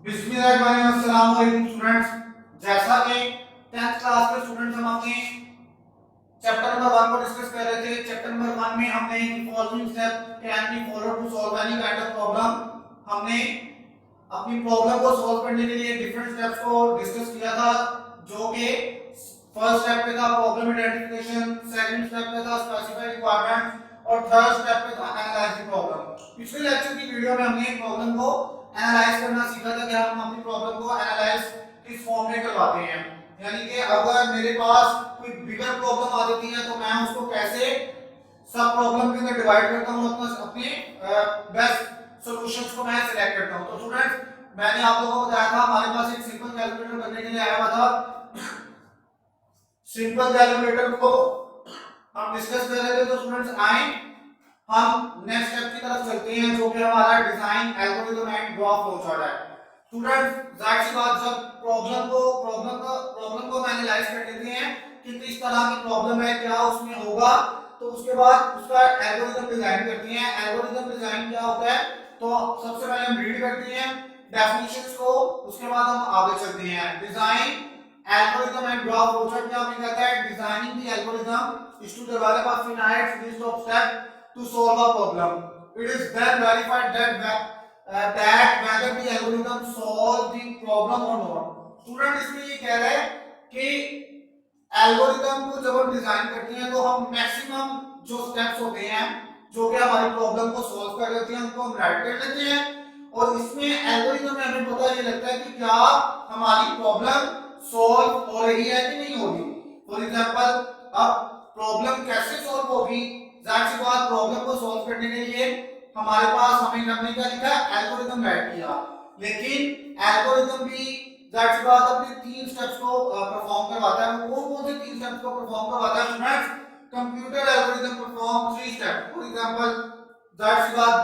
बिस्मिल्लाहिर्रहमानिर्रहीम स्टूडेंट्स, जैसा कि 10th क्लास के स्टूडेंट्स हम अपने चैप्टर नंबर 1 को डिस्कस कर रहे थे। चैप्टर नंबर 1 में हमने following step can be followed to solve any kind of problem. हमने अपनी प्रॉब्लम को सॉल्व करने के लिए डिफरेंट स्टेप्स को डिस्कस किया था, जो कि फर्स्ट स्टेप पे था प्रॉब्लम आइडेंटिफिकेशन, सेकंड स्टेप पे था स्पेसिफाई रिक्वायरमेंट और थर्ड स्टेप पे था एनालाइज द प्रॉब्लम। पिछले लेक्चर की वीडियो में हमने प्रॉब्लम को एनालाइज करना सीखा था कि हम अपनी प्रॉब्लम को एनालाइज किस फॉर्म में करवाते हैं, यानी कि अगर मेरे पास कोई बिगर प्रॉब्लम आ जाती है तो मैं उसको कैसे सब प्रॉब्लम के अंदर डिवाइड करता हूं, अपने बेस्ट सॉल्यूशंस को मैं सिलेक्ट करता हूं। तो स्टूडेंट्स, मैंने आप लोगों को बताया था हमारे पास एक सिंपल कैलकुलेटर करने के लिए आया हुआ था। सिंपल कैलकुलेटर को हम डिस्कस कर रहे थे। तो स्टूडेंट्स आए हम नेक्स्ट स्टेप की तरफ चलते हैं, जो कि हमारा design algorithm and graph flow chart है। स्टूडेंट्स, जाहिर सी बात, जब प्रॉब्लम को एनालाइज कर लेते हैं कि किस तरह की प्रॉब्लम है, क्या उसमें होगा, तो उसके बाद उसका एल्गोरिथम डिजाइन करते हैं। एल्गोरिथम डिजाइन क्या होता है, तो सबसे पहले हम रीड करते हैं डेफिनेशंस को, उसके बाद हम आगे चलते हैं। Design algorithm and graph flow chart क्या हमें कहता है, designing the algorithm is to develop a finite list of steps to solve a problem. It is then verified that whether the algorithm solve the problem or not. Student इसमें ये कह रहा है कि एल्गोरिथम को जब हम डिजाइन करते हैं तो हम मैक्सिमम जो स्टेप्स होते हैं जो कि हमारी प्रॉब्लम को सॉल्व कर देते हैं उनको हम राइट कर लेते हैं, और इसमें एल्गोरिथम में हमें पता ये लगता है कि क्या हमारी प्रॉब्लम सॉल्व हो रही है कि नहीं हो रही। फॉर एग्जांपल, अब प्रॉब्लम कैसे सॉल्व होगी, जाहिर सी बात, प्रॉब्लम को सॉल्व करने के लिए हमारे पास हमें हमने क्या लिखा, एल्गोरिथम राइट किया, लेकिन एल्गोरिथम भी जाहिर सी बात अपने तीन स्टेप्स को परफॉर्म करवाता है। वो कौन से तीन स्टेप्स को परफॉर्म करवाता है students? Computer algorithm perform three steps. For example, जाहिर सी बात,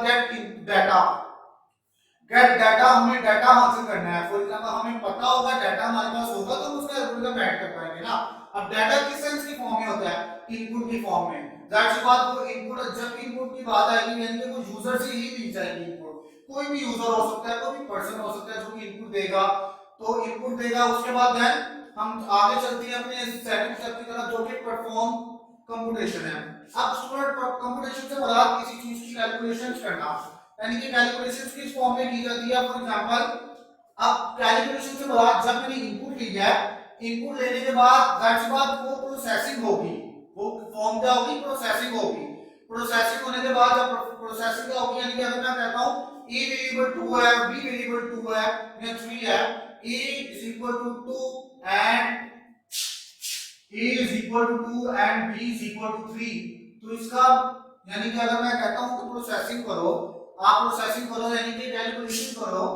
गेट डाटा, हमें डाटा हासिल करना है। फॉर एग्जांपल, हमें पता होगा डाटा हमारे पास होगा तो हम उसका एल्गोरिथम राइट कर पाएंगे ना। अब डाटा किस सेंस की फॉर्म में होता है, इनपुट की फॉर्म में। जाहिर सी बात, वो इनपुट, जब इनपुट की बात आएगी यानी कि वो यूजर से ही ली जाएगी इनपुट। कोई भी यूजर हो सकता है, कोई भी पर्सन हो सकता है जो कि इनपुट देगा, तो इनपुट देगा। उसके बाद देन हम आगे चलते हैं अपने सेकंड स्टेप की तरफ, जो कि परफॉर्म कंप्यूटेशन है। अब स्टूडेंट, कंप्यूटेशन से मुराद किसी चीज की कैलकुलेशन करना, यानी कि कैलकुलेशन किस फॉर्म में की जाती है। फॉर एग्जांपल, अब कैलकुलेशन से मुराद जब मैंने इनपुट लिया है, इनपुट लेने के बाद जाहिर सी बात वो प्रोसेसिंग होगी, वो फॉर्म क्या होगी, प्रोसेसिंग होगी। प्रोसेसिंग होने के बाद जब प्रोसेसिंग क्या होगी, यानी कि अगर मैं कहता हूं a वेरिएबल 2 है, b वेरिएबल 2 है या 3 है, a is equal to 2 and a is equal to 2 and b is equal to 3, तो इसका यानी कि अगर मैं कहता हूं कि प्रोसेसिंग करो, आप प्रोसेसिंग करो यानी कि कैलकुलेशन करो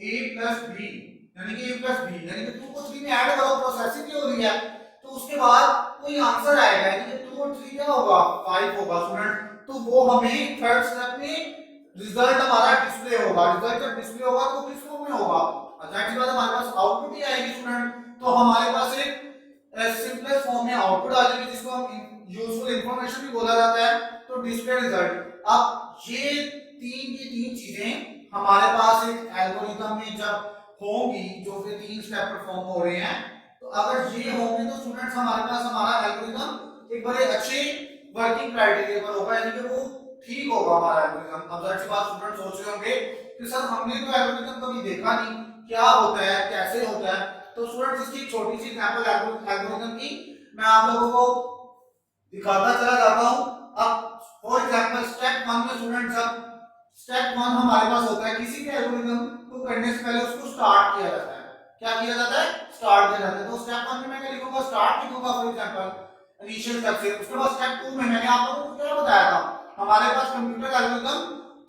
a प्लस b, यानी कि a प्लस b, यानी कि 2 को 3 में ऐड करो, प्रोसेसिंग की हो रही है, तो उसके बाद कोई आंसर आएगा, यानी कि 2 और 3 क्या होगा, 5 होगा स्टूडेंट। तो वो हमें थर्ड स्टेप में रिजल्ट हमारा डिस्प्ले होगा। रिजल्ट जब डिस्प्ले होगा तो किस फॉर्म में होगा, जाहिर सी बात हमारे पास आउटपुट ही आएगी स्टूडेंट। तो हमारे पास एक सिंपलेस्ट फॉर्म में आउटपुट आ जाएगी, जिसको हम यूजफुल इंफॉर्मेशन भी बोला जाता है, तो डिस्प्ले रिजल्ट। अब ये तीन चीजें हमारे पास एक एल्गोरिथम में जब होंगी, जो कि तीन स्टेप परफॉर्म हो रहे हैं, तो अगर ये होंगे तो स्टूडेंट्स हमारे पास हमारा एल्गोरिथम एक बड़े अच्छे वर्किंग क्राइटेरिया पर होगा, यानी कि वो ठीक होगा हमारा एल्गोरिथम। अब जाहिर सी बात, स्टूडेंट सोच रहे होंगे कि सर हमने तो एल्गोरिथम कभी देखा नहीं, क्या होता है, कैसे होता है। तो स्टूडेंट्स, इसकी छोटी सी एग्जांपल एल्गोरिथम की मैं आप लोगों को दिखाता चला जाता हूं। अब फॉर एग्जांपल स्टेप 1 में स्टूडेंट्स, अब स्टेप 1 हमारे पास होता है, किसी भी एल्गोरिथम को करने से पहले उसको स्टार्ट किया जाता है। क्या किया जाता है, स्टार्ट किया जाता है। तो स्टेप 1 में मैं क्या लिखूंगा, स्टार्ट लिखूंगा फॉर एग्जांपल इनिशियल स्टेप से। उसके बाद स्टेप 2 में मैंने आप लोगों को क्या बताया था, हमारे पास कंप्यूटर एल्गोरिथम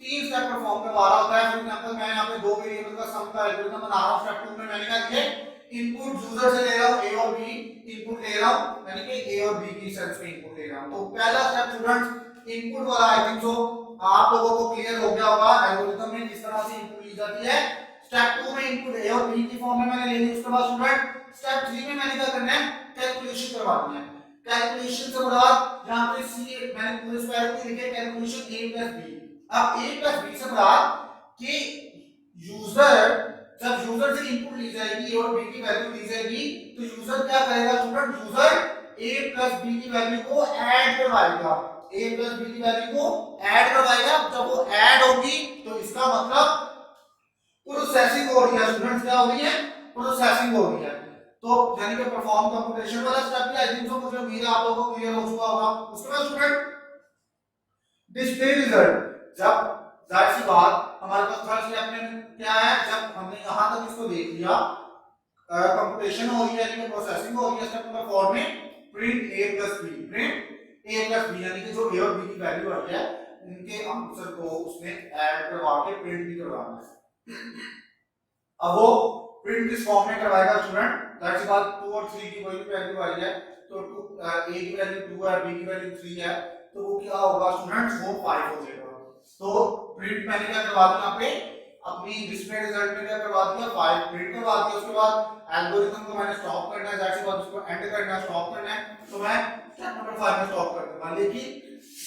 तीन स्टेप परफॉर्म करवा रहा होता है। फॉर एग्जांपल, मैं यहां पे दो वेरिएबल का सम का एल्गोरिथम बना रहा हूं। स्टेप 2 में मैंने क्या किया, इनपुट यूजर से ले रहा हूं a और b, इनपुट ले रहा हूं यानी कि a और b की सेंस में इनपुट ले रहा हूं। तो पहला स्टेप स्टूडेंट्स इनपुट वाला, आई थिंक सो आप लोगों को क्लियर हो गया होगा एल्गोरिथम में किस तरह से इनपुट ली जाती है। स्टेप 2 में इनपुट a और b की फॉर्म में मैंने ले ली। उसके बाद स्टूडेंट स्टेप 3 में मैंने क्या करना है, कैलकुलेशन करवानी है। कैलकुलेशन से मुराद यहां पे c मैंने पूरे स्क्वायर को लिखे, कैलकुलेशन a b। अब a b से मुराद कि यूजर जब यूजर से इनपुट ली जाएगी और बी की वैल्यू दी जाएगी तो यूजर क्या करेगा student, user a plus b की वैल्यू को ऐड करवाएगा, a प्लस बी की वैल्यू को ऐड करवाएगा। जब वो ऐड होगी तो इसका मतलब प्रोसेसिंग हो रही है स्टूडेंट्स, क्या हो रही है, प्रोसेसिंग हो रही है। तो यानी कि परफॉर्म कंप्यूटेशन वाला स्टेप भी आई थिंक सो मुझे उम्मीद है आप लोगों को क्लियर हो चुका होगा। उसके बाद स्टूडेंट डिस्प्ले रिजल्ट, जब जाहिर सी बात हमारे पास थर्ड स्टेप में क्या है, जब हमने यहां तक इसको देख लिया कंप्यूटेशन हो रही है यानी कि प्रोसेसिंग हो रही है, स्टेप नंबर 4 में print a plus b, print a plus b यानी कि जो a और b की वैल्यू आई है उनके आंसर को उसने ऐड करवा के प्रिंट भी करवाना है। अब वो प्रिंट किस फॉर्म में करवाएगा स्टूडेंट, दैट्स सी बात 2 और 3 की वैल्यू आई है तो a की वैल्यू 2 है, b की वैल्यू 3 है, तो वो क्या होगा स्टूडेंट्स, वो 5 हो जाएगा। तो प्रिंट मैंने क्या करवा दिया यहाँ पे अपनी डिस्प्ले रिजल्ट में क्या करवा दिया, 5 प्रिंट करवा दिया। उसके बाद एल्गोरिथम को मैंने स्टॉप करना है, दैट्स बात उसको एंड करना है, स्टॉप करना है, तो मैं स्टेप नंबर 5 में स्टॉप कर दूंगा। लेकिन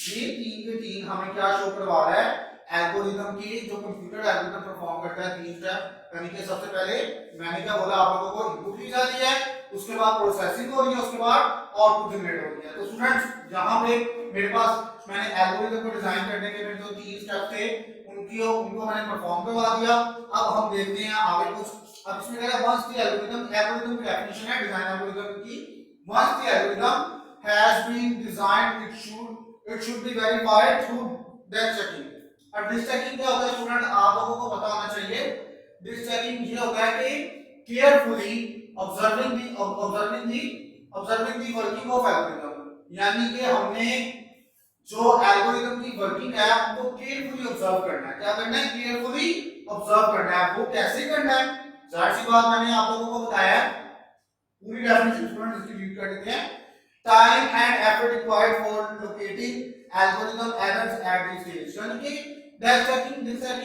ये 3 के 3 हमें क्या शो करवा रहा है, एल्गोरिथम की जो कंप्यूटर एल्गोरिथम परफॉर्म करता है 3 स्टेप, यानी कि सबसे पहले मैंने क्या बोला आप लोगों को, इनपुट ली जाती है, उसके बाद प्रोसेसिंग हो रही है, उसके बाद आउटपुट जनरेट हो रही है। तो स्टूडेंट्स यहां पे मेरे पास मैंने एल्गोरिथम को डिजाइन करने के मेरे जो 3 स्टेप थे उनको मैंने परफॉर्म करवा दिया। अब हम देखते हैं आगे कुछ। अब इसमें क्या है, वंस द एल्गोरिथम की डेफिनेशन है डिजाइन एल्गोरिथम की, once the algorithm has been designed it should be verified through depth checking. अब डेप्थ चेकिंग क्या होता है स्टूडेंट, आप लोगों को पता होना चाहिए। डेप्थ चेकिंग ये होता है कि carefully observing the working of algorithm, यानी कि हमने जो एल्गोरिथम की वर्किंग है उनको केयरफुली ऑब्जर्व करना है। क्या करना है, केयरफुली ऑब्जर्व करना है। वो कैसे करना है, जाहिर सी बात मैंने आप लोगों को बताया, पूरी डेफिनेशन स्टूडेंट इसकी रीड कर देते हैं। Time and effort required for locating algorithm errors at this stage, यानी कि डेप्थ चेकिंग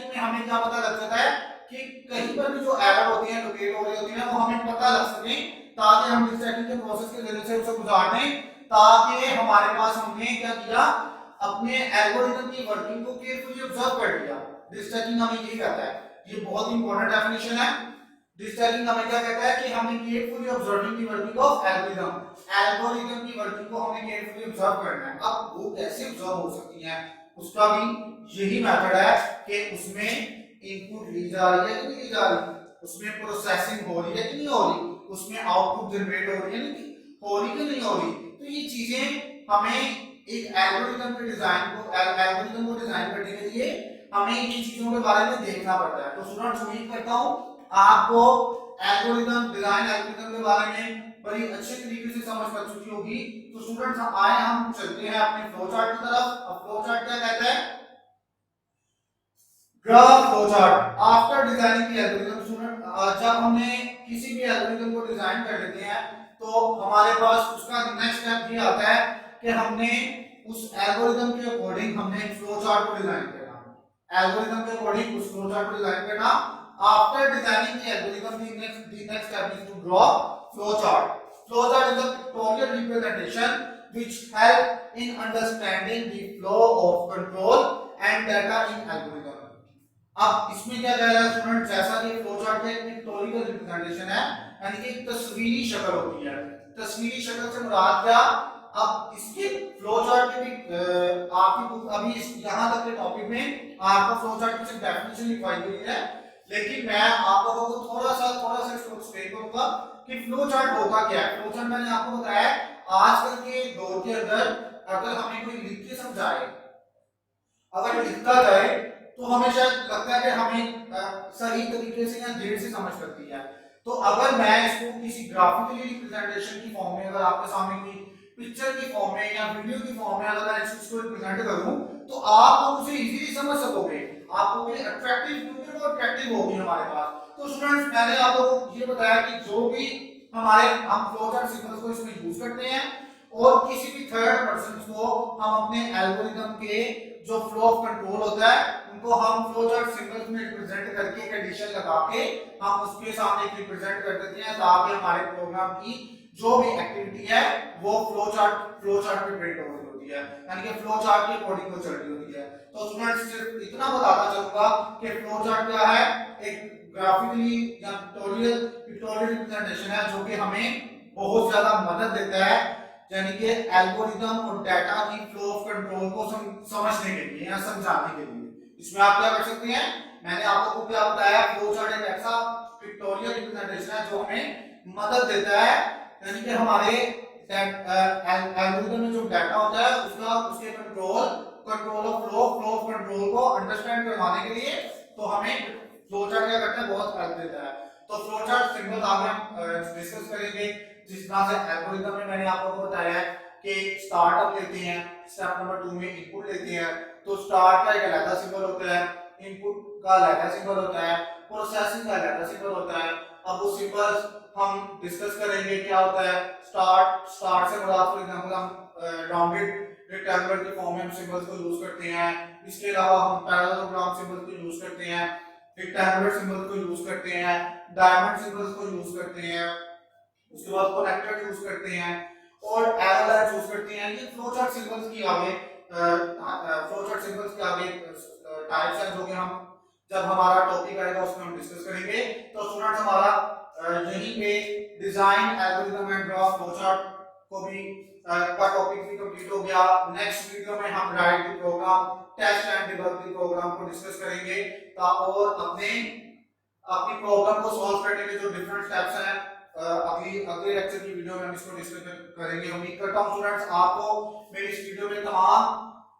में हमें क्या पता लग सकता है कि कहीं पर भी जो एरर होती है लोकेट हो रही होती है वो हमें पता लग सके, ताकि हम डेप्थ चेकिंग के प्रोसेस के जरिए से उसे गुजार दें, ताकि हमारे पास हमने क्या किया, अपने एल्गोरिथम की वर्किंग को केयरफुली ऑब्जर्व कर लिया। डेप्थ चेकिंग हमें यही कहता है, ये बहुत इंपॉर्टेंट डेफिनेशन है। डेप्थ चेकिंग हमें क्या कहता है कि हमने carefully observing the working of algorithm की वर्किंग को हमें केयरफुली ऑब्जर्व करना है। अब वो कैसे ऑब्जर्व हो सकती है, उसका भी यही मेथड है कि उसमें इनपुट ली जा रही है कि नहीं ली जा रही, उसमें प्रोसेसिंग हो रही है कि नहीं हो रही, उसमें आउटपुट जनरेट हो रही है नहीं हो रही कि नहीं हो रही। तो ये चीजें हमें एक एल्गोरिथम के एल्गोरिथम को डिजाइन करने के लिए हमें इन चीजों के बारे में देखना पड़ता है। तो स्टूडेंट्स उम्मीद करता हूं आपको एल्गोरिथम डिजाइन एल्गोरिथम के बारे में बड़ी अच्छे तरीके से समझ पड़ चुकी होगी। तो स्टूडेंट्स हम चलते हैं अपने फ्लो चार्ट की तरफ। अब फ्लो चार्ट क्या कहता है, graph flow chart after designing the algorithm. Student जब हमने किसी भी एल्गोरिथम को डिजाइन कर लेते हैं तो हमारे पास उसका नेक्स्ट स्टेप ये आता है कि हमने उस एल्गोरिथम के अकॉर्डिंग हमने एक फ्लो चार्ट को डिजाइन करना, एल्गोरिथम के अकॉर्डिंग उस फ्लो चार्ट को डिजाइन करना। After designing the algorithm the next step is to draw flow chart. Flow chart is a pictorial representation which help in understanding the flow of control and data in algorithm। अब इसमें क्या कह रहा है student, जैसा कि flow chart में pictorial representation है, यानी कि तस्वीरी शक्ल होती है। तस्वीरी शक्ल से मुराद क्या, अब इसके फ्लो चार्ट के भी आपकी अभी यहां तक के टॉपिक में आपका फ्लो चार्ट की सिर्फ डेफिनेशन लिखवाई गई है, लेकिन मैं आप लोगों को थोड़ा सा इसको एक्सप्लेन करूंगा कि फ्लो चार्ट होता क्या है। फ्लो चार्ट मैंने आपको बताया आजकल के दौर के अंदर अगर हमें कोई लिख के समझाए, अगर लिखता जाए तो हमें शायद लगता है कि हमें सही तरीके से या देर से समझ सकती है। तो अगर मैं इसको किसी ग्राफिकली रिप्रेजेंटेशन की फॉर्म में, अगर आपके सामने कोई पिक्चर की फॉर्म में या वीडियो की फॉर्म में अगर मैं इसको रिप्रेजेंट करूं तो आप लोग उसे इजीली समझ सकोगे, आपको भी अट्रैक्टिव, क्योंकि वो अट्रैक्टिव होगी हमारे पास। तो स्टूडेंट्स मैंने आप लोगों को ये बताया कि जो भी हम फ्लो चार्ट सिंबल्स को इसमें यूज करते हैं और किसी भी थर्ड पर्सन को हम अपने एल्गोरिथम के जो फ्लो ऑफ कंट्रोल होता है उनको हम फ्लो चार्ट सिंबल्स में रिप्रेजेंट करके कंडीशन लगा के हम उसके सामने रिप्रेजेंट कर देते हैं, ताकि हमारे प्रोग्राम की जो भी एक्टिविटी है वो फ्लो चार्ट में प्रिंट हो रही होती होती है, यानी कि फ्लो चार्ट के अकॉर्डिंग वो चल रही होती है। तो स्टूडेंट्स सिर्फ इतना बताना चाहूंगा कि फ्लो चार्ट क्या है, एक ग्राफिकली या पिक्टोरियल रिप्रेजेंटेशन है जो कि हमें बहुत ज्यादा मदद देता है, यानी कि एल्गोरिदम और डाटा की फ्लो ऑफ कंट्रोल को समझने के लिए या समझाने के लिए। इसमें आप क्या कर सकते हैं, मैंने आप लोगों को क्या बताया, फ्लो चार्ट एक ऐसा पिक्टोरियल रिप्रेजेंटेशन है जो हमें मदद देता है, यानी कि हमारे एल्गोरिदम में जो डाटा होता है उसके control of flow of control को अंडरस्टैंड करवाने के लिए तो हमें फ्लो चार्ट क्या करता है, बहुत हेल्प देता है। तो फ्लो चार्ट सिंबल आगे हम डिस्कस करेंगे। जिस तरह से एल्गोरिदम में मैंने आप लोगों को बताया है कि स्टार्ट हम लेते हैं, स्टेप नंबर 2 में इनपुट लेते हैं, तो स्टार्ट का एक अलग सिंबल होता है, इनपुट का अलग सिंबल होता है, प्रोसेसिंग का अलग सिंबल होता है। अब वो सिंबल्स हम डिस्कस करेंगे क्या होता है। स्टार्ट से मुराद फॉर एग्जांपल हम राउंडेड रेक्टेंगुलर के फॉर्म में हम सिंबल्स को यूज करते हैं। इसके अलावा हम पैरेललोग्राम सिंबल्स को यूज करते हैं, रेक्टेंगुलर सिंबल्स को यूज करते हैं, डायमंड सिंबल्स को यूज करते हैं, उसके बाद कनेक्टर यूज करते हैं और एरो लाइन यूज करते हैं। ये फ्लो चार्ट सिंबल्स की आगे टाइप्स हैं जो कि हम जब हमारा टॉपिक आएगा उसमें हम डिस्कस करेंगे। तो स्टूडेंट्स हमारा यहीं पे design algorithm and draw flow chart को भी का टॉपिक भी कंप्लीट हो गया। नेक्स्ट वीडियो में हम write the program, test and debug the program को डिस्कस करेंगे और अपनी प्रॉब्लम को सॉल्व करने के जो डिफरेंट स्टेप्स हैं अगले लेक्चर की वीडियो में हम इसको डिस्कस करेंगे। उम्मीद करता हूं स्टूडेंट्स आपको मेरी इस वीडियो में तमाम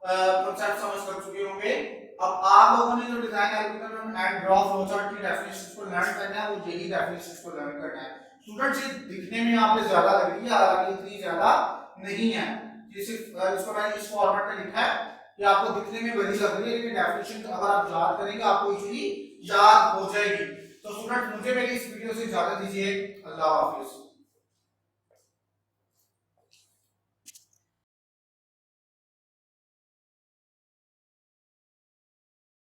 कांसेप्ट समझ कर चुके होंगे। अब आप लोगों ने जो design algorithm and draw flow chart की डेफिनेशंस को लर्न करना है वो यही डेफिनेशंस को लर्न करना है। स्टूडेंट्स ये दिखने में यहाँ पे ज्यादा लग रही है, हालांकि इतनी ज्यादा नहीं है। ये सिर्फ इसको मैंने इस फॉर्मेट में लिखा है कि आपको दिखने में बड़ी लग रही है, लेकिन डेफिनेशन अगर आप याद करेंगे आपको इजीली याद हो जाएगी। तो स्टूडेंट मुझे मेरी इस वीडियो से इजाजत दीजिए। अल्लाह हाफिज।